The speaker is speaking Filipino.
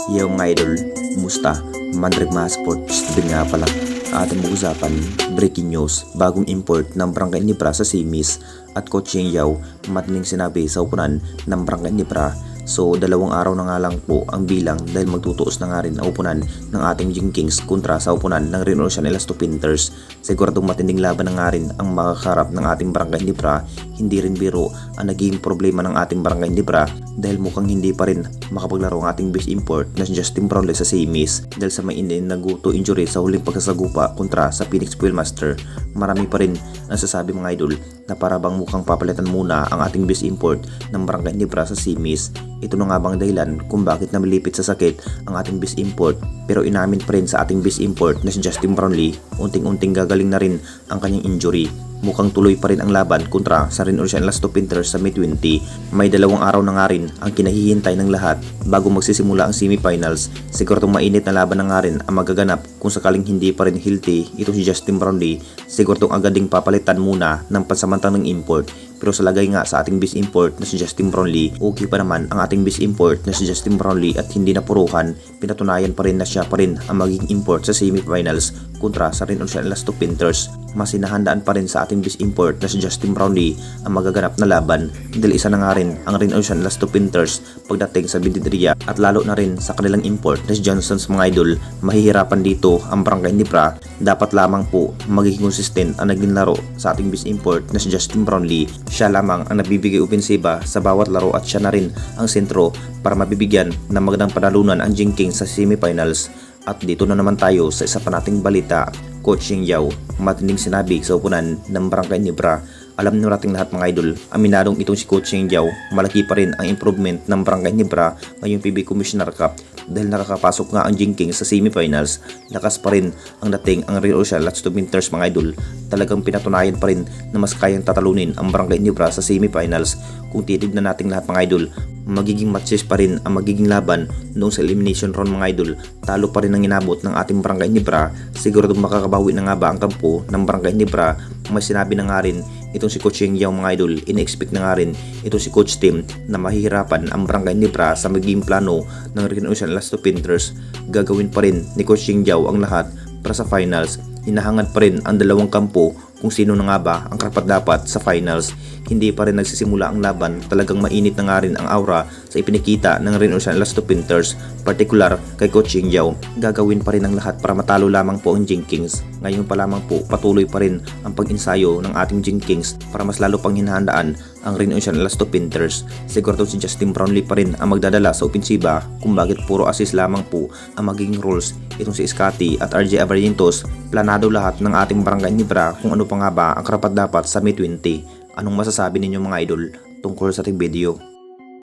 Yo mga idol, kumusta? Mandreg mga sports, din nga pala. Ating mag-usapan, breaking news, bagong import ng Barangay Nibra sa Simis at Coach Yeng Yao, matining sinabi sa upunan ng Barangay Nibra. So 2 araw na nga lang po ang bilang dahil magtutuos na nga rin ang upunan ng ating Jing Kings kontra sa upunan ng Reno Ocean Elasto Painters. Siguradong matinding laban na nga rin ang makakaharap ng ating Barangay Nibra. Hindi rin biro ang naging problema ng ating Barangay Nibra dahil mukhang hindi pa rin makapaglaro ang ating base import na si Justin Brownlee sa Simis dahil sa may naguto injury sa huling pagsasagupa kontra sa Phoenix Fuelmaster. Marami pa rin ang sasabi mga idol na para bang mukhang papalitan muna ang ating base import ng Barangay Nibra sa Simis. Ito na nga bang dahilan kung bakit namilipit sa sakit ang ating base import, pero inamin pa rin sa ating base import na si Justin Brownlee unting-unting gagaling na rin ang kanyang injury. Mukhang tuloy pa rin ang laban kontra sa Reno Ocean Elasto Painters sa May 20. May 2 araw na nga rin ang kinahihintay ng lahat bago magsisimula ang semifinals. Siguradong mainit na laban na nga rin ang magaganap kung sakaling hindi pa rin healthy ito si Justin Brownlee. Siguradong agad ding papalitan muna ng pansamantalang import. Pero sa lagay nga sa ating base import na si Justin Brownlee, okay pa naman ang ating base import na si Justin Brownlee at hindi napuruhan. Pinatunayan pa rin na siya pa rin ang magiging import sa semifinals kontra sa Reno Ocean Elasto Painters. Mas hinahandaan pa rin sa ating base import na si Justin Brownlee ang magaganap na laban dahil isa na nga rin ang Reno Ocean Elasto Painters pagdating sa bindidriya at lalo na rin sa kanilang import na si Johnson's mga idol. Mahihirapan dito ang Barangay Nibra. Dapat lamang po magiging consistent ang naging laro sa ating base import na si Justin Brownlee. Siya lamang ang nabibigay opensiba sa bawat laro at siya na rin ang sentro para mabibigyan ng magandang panalunan ang Jing Kings sa semifinals. At dito na naman tayo sa isa pa nating balita. Coach Yeng Yao, matinding sinabi sa upunan ng Barangay Nibra. Alam nyo nating lahat mga idol, aminadong itong si Coach Yeng Yao, malaki pa rin ang improvement ng Barangay Nibra ngayong PB Commissioner Cup dahil nakakapasok nga ang Jing Kings sa semifinals. Lakas pa rin ang dating ang Reno Ocean Elasto Painters mga idol. Talagang pinatunayan pa rin na mas kayang tatalunin ang Barangay Nibra sa semifinals. Kung titignan nating lahat mga idol, magiging matches pa rin ang magiging laban noong sa elimination round mga idol. Talo pa rin ang inabot ng ating Barangay Nibra. Siguradong makakabawi na nga ba ang kampo ng Barangay Nibra? May sinabi na nga rin itong si Coach Yeng Yao mga idol. In-expect na nga rin itong si Coach Tim na mahihirapan ang Barangay Nibra sa magiging plano ng Reno Ocean Elasto Painters. Gagawin pa rin ni Coach Yeng Yao ang lahat para sa finals. Hinahangad pa rin ang dalawang kampo kung sino na nga ba ang karapat-dapat sa finals. Hindi pa rin nagsisimula ang laban, talagang mainit na nga rin ang aura sa ipinikita ng Reno Ocean Elasto Painters, partikular kay Coach Yeng Yao. Gagawin pa rin ang lahat para matalo lamang po ang Jing Kings. Ngayon pa lamang po patuloy pa rin ang pag-insayo ng ating Jing Kings para mas lalo pang hinahandaan ang Reno Ocean Elasto Painters. Siguro si Justin Brownlee pa rin ang magdadala sa opensiba kung bakit puro assist lamang po ang magiging roles itong si Scotty at RJ Abarientos. Planado lahat ng ating Barangay Nibra kung ano pa nga ba ang karapat-dapat sa May 20. Anong masasabi ninyo mga idol tungkol sa ating video?